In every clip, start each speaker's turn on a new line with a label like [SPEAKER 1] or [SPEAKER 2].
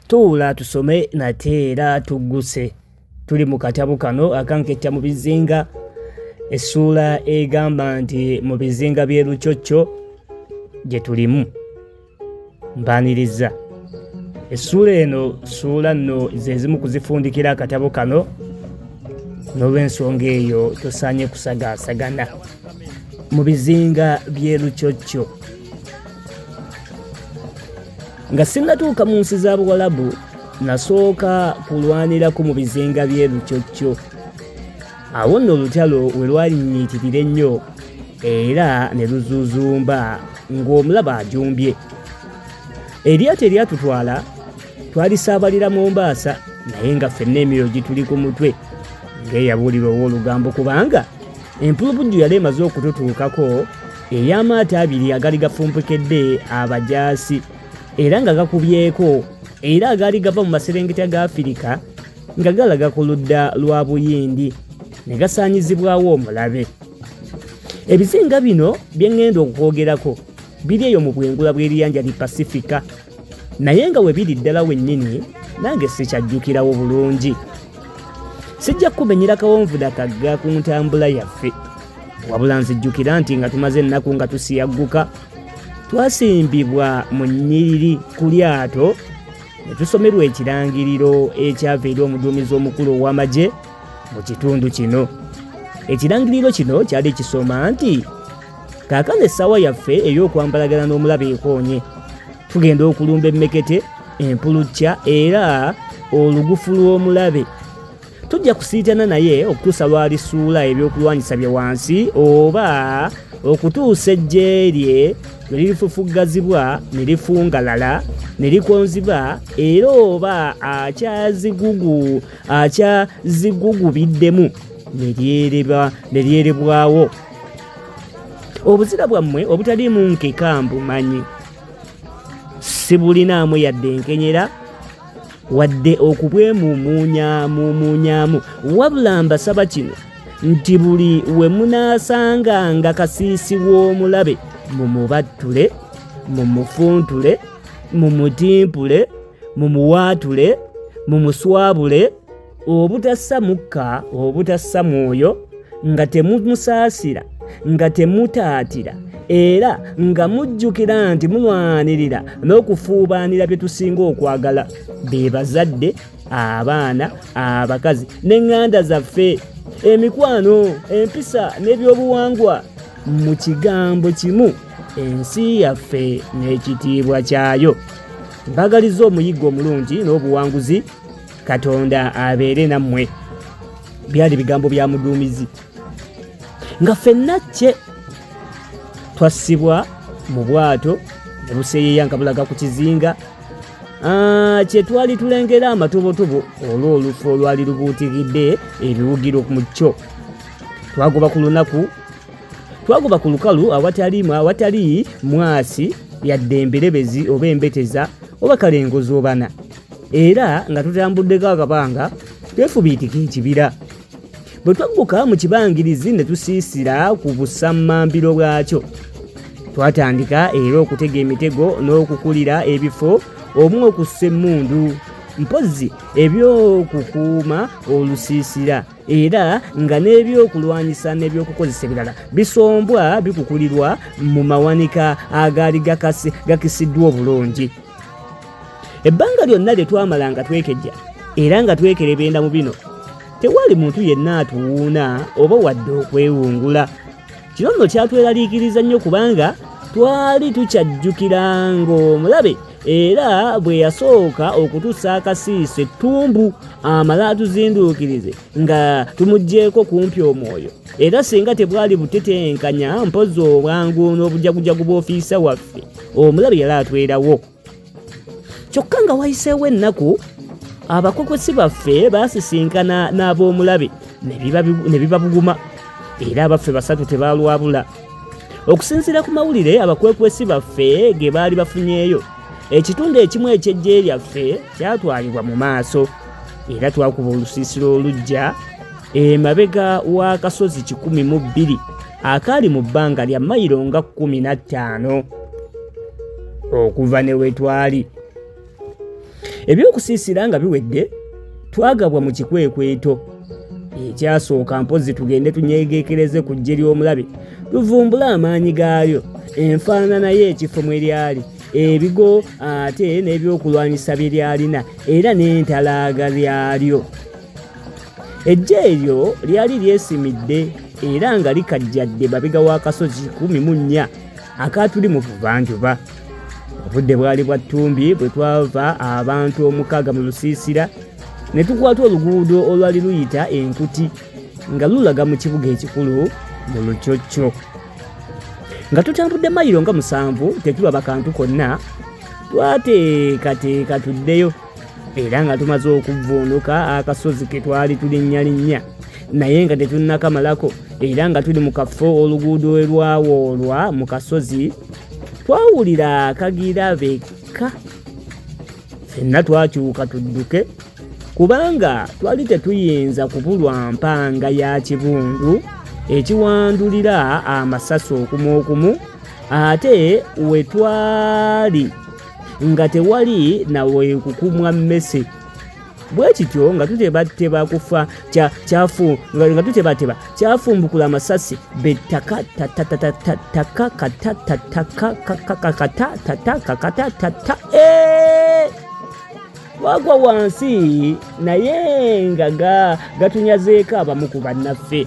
[SPEAKER 1] tuula tusome nate era tugguse. Tuli mu katabo kano akanketta mu Bizinga, essula egamba nti mu bizinga by'e Lucocco gye tulimu. Mbaniriza essula eno ssuula nno zezimu kuzifundikira akatabo kano, n'olw'ensonga eyo tosaanye kusagaasagana. Mu bizinga by'e Lucocco. Nga sinnatuuka mu nsi za Buwalabu, nasooka kulwanirako mu bizinga by'e Lucocco. Awo nno olutalo we lwalinyiitirira ennyo era ne luzuuzumba ng'omulaba ajumbye. Eryato eryatutwala twalisaabalira Mombasa, naye nga ffenna emyoyo gituli ku mutwe ng'eyabuulirwa ow'olugambo, kubanga empulupujju yali emaze okututuukako ey'amaato abiri agali gafumpukedde abajaasi era nga gakubyeko, era agaali gava mu maserengeta ga Afirika nga galaga ku ludda lwa Buyindi ne gasaanyizibwawo omulabe. Ebizinga bino bye ŋŋenda okwogerako biri eyo mu bwengula bw'eriyanja li Pasifika, naye nga we biri ddala wennyini nange sikyajjukirawo bulungi. Sijja kumenyera kawonvuda kagga ku ntambula yaffe, wabula nzijjukira nti nga tumaze ennaku nga tusiyagguka, twasimbibwa mu nnyiriri ku lyato ne tusomerwa ekirangiriro ekyava eri omuduumizi omukulu ow'amagye mu kitundu kino. Ekirangiriro kino kyali kisoma nti kaakano essaawa yaffe ey'okwambalagana n'omulabe ekoonye, tugenda okulumba emmekete, empulukya era olugufu lw'omulabe. Tujja kusiitana naye okutuusa lw'alisuula ebyokulwanyisa bye wansi oba okutuusa eggye lye lwe lirifufuggazibwa ne lifungalala ne likonziba, era oba akyazigugubiddemu ne lyerebwawo. Obuzira bwammwe obutaliimu nkeka mbumanyi, sibulinaamu yadde enkenyera wadde okubwemuumuunyaamu, wabula mbasaba kino nti buli we munaasanganga kasiisi w'omulabe mumubattule, mumufuntule, mumutimpule, mumuwaatule, mumuswabule, obutassa mukka, obutassa mwoyo, nga temumusaasira, nga temutaatira, era nga mujjukira nti mulwanirira n'okufuubaanira bye tusinga okwagala, be bazadde, abaana, abakazi n'eŋŋanda zaffe, emikwano, empisa n'ebyobuwangwa, mu kigambo kimu ensi yaffe n'ekitiibwa kyayo. Mbagaliza omuyiggo omulungi n'obuwanguzi, Katonda abeere nammwe. Byali bigambo bya muduumizi. Nga ffenna kye twassibwa mu bwato ne buseeyeeya nga bulaga ku kizinga, kye twali tulengera amatobotobo olw'olufu olwali lubuutikidde ebiwugiro mu kyo. Twagoba ku lunaku, twagoba ku lukalu awatali mwasi yadde emberebezi oba embeteza oba kalengozi obana, era nga tutambuddeko akabanga twefubiitika ekibira. Bwe twagguka mu kibangirizi ne tusiisira ku busammambiro bwakyo, twatandika era okutega emitego n'okukulira ebifo omu okussa emmundu, mpozzi eby'okukuuma olusiisira, era nga n'ebyokulwanyisa n'ebyokukozesa ebirala bisombwa bikukulirwa mu mawanika agaali gakisiddwa obulungi. Ebbanga lyonna lye twamala nga twekejja era nga twekerebenda mu bino, tewali muntu yenna atuwuuna oba wadde okwewungula. Kino nno kyatweraliikiriza nnyo kubanga twali tukyajjukira ng'omulabe era bwe yasooka okutussa akasiiso ettumbu amala atuzinduukirize nga tumuggyeko kumpi omwoyo, era singa tebwali butetenkanya mpozi obwangu n'obujagujagu bw'ofiisa waffe, omulabe yali atwerawo. Kyokka nga wayiseewo ennaku, abakokwesi baffe baasisinkana n'ab'omulabe ne bibabuguma, era abaffe basatu tebaalwabula. Okusinziira ku mawulire abakwekwesi baffe ge baali bafunyeeyo, ekitundu ekimu eky'eggye lyaffe kyatwalibwa mu maaso, era twakuba olusiisiro olujja emabega w'akasozi 12 akaali mu bbanga lya mayiro nga 15 okuva ne we twali. Ebyokusiisira nga biwedde twagabwa mu kikwekweto. Ekyasooka mpozi tugende tunyegeekereze ku ggye ly'omulabe tuvumbule amaanyi gaalyo, enfaanana y'ekifo mwe lyali, ebigo ate n'ebyokulwanyisa bye lyalina era n'entalaaga lyalyo. Ejje eryo lyali lyesimidde era nga likajjadde mabega w'akasozi 14 akatuli mu buvanjuba. Obudde bwali bwa ttumbi bwe twava abantu 6 mu lusiisira ne tukwata oluguudo olwali luyita Enkuti nga lulaga mu kibuga ekikulu mu Lucocco. Nga tutambudde mayiro nga 7 tetulaba kantu konna, twateekateeka tuddeyo era nga tumaze okuvvuunuka akasozi ke twali tulinnyalinnya naye nga tetunnakamalako era nga tuli mu kafo oluguudo we lwawoolwa mu kasozi twawulira akagira bekka. Ffenna twakyuka tudduke kubanga twali tetuyinza kubulwa mpanga ya kibundu ekiwandulira amasasi okumu ate we twali nga tewali nawe kukumwa mmese. Bwe kityo nga tutebateba kufa nga tutebateba kyafumbukula amasasi bettaka wagwa wansi naye nga gatunyazeeko abamu ku bannaffe.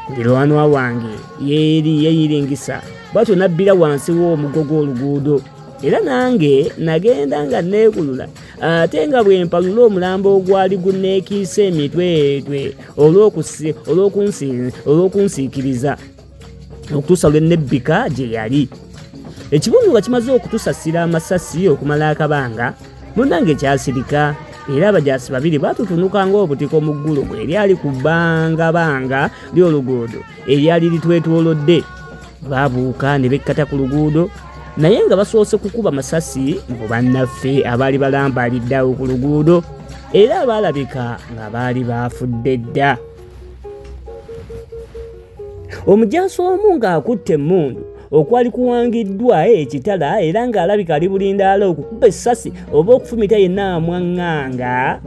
[SPEAKER 1] Muliraanwa wange yeeyiringisa bwatyo nabbira wansi w'omuggo gw'oluguudo era nange nagenda nga neekulula ate nga bwe mpalula omulambo ogwali gunneekiise emitwetwe olw'okunsiikiriza okutuusa lwe nebbika gye yali. Ekibundu nga kimaze okutusasira amasasi okumala akabanga, munnange kyasirika era abajaasi 2 baatutunuka ng'obutiko mu ggulu bwe eryali ku bbangabanga ly'oluguudo eryali litwetoolodde. Baabuuka ne bekkata ku luguudo naye nga basoose kukuba masasi mu bannaffe abaali balambalidde awo ku luguudo era abaalabika nga baali baafudde dda. Omujaasi omu ng'akutte emmundu okwali kuwangiddwa ekitala era ng'alabika ali bulindaala okukuba essasi oba okufumita yenna amwaŋŋanga,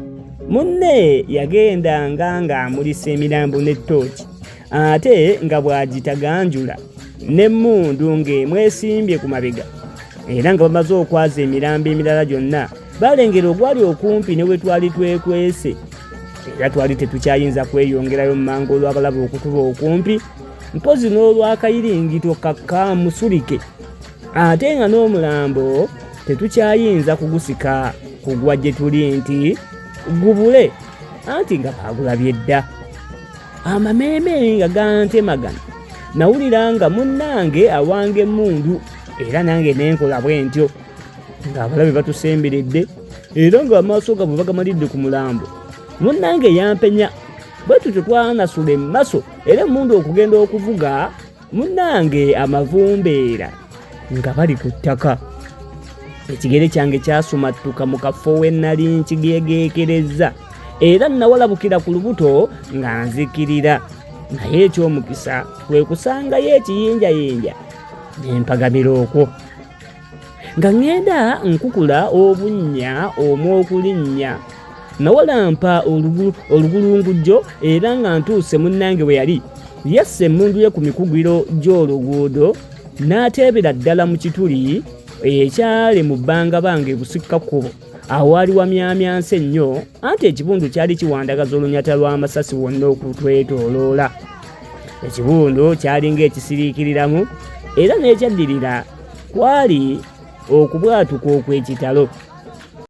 [SPEAKER 1] munne yagendanga ng'amulisa emirambo n'ettooki ate nga bw'agitaganjula n'emmundu ng'emwesimbye ku mabega era nga bamaze okwaza emirambo emirala gyonna balengera ogwali okumpi ne we twali twekwese era twali tetukyayinza kweyongerayo mu mango olw'abalaba okutuba okumpi mpozi n'olwakayiringito kakaamusulike ate nga n'omulambo tetukyayinza kugusika kugwa gye tuli nti gubule anti nga baagulabye dda. Amameeme nga gantemagana nawulira nga munnange awanga emmundu era nange nenkola bwe ntyo ng'abalabe batusemberedde era ng'amaaso gabwe bagamalidde ku mulambo. Munnange yampenya bwe tutyo twanasula emmaso era emmundu okugenda okuvuga munnange amavumbeera nga bali ku ttaka. Ekigere kyange kyasumattuka mu kafo we nali nkigeegeekereza era nawalabukira ku lubuto nga nzikirira naye eky'omukisa kwe kusangayo ekiyinjayinja n'empagamira okwo nga ŋŋenda nkukula obunnya omw'okulinnya. Nawalampa olugulungujjo era nga ntuuse munnange we yali yasse emmundu ye ku mikugiro gy'oluguudo n'ateebera ddala mu kituli ekyali mu bbangabanga ebusikkakkubo awaali wamyamyansa ennyo anti ekibundu kyali kiwandagaza olunyata lw'amasasi wonna okutwetooloola. Ekibundu kyali ng'ekisiriikiriramu era n'ekyaddirira kwali okubwatuka okw'ekitalo.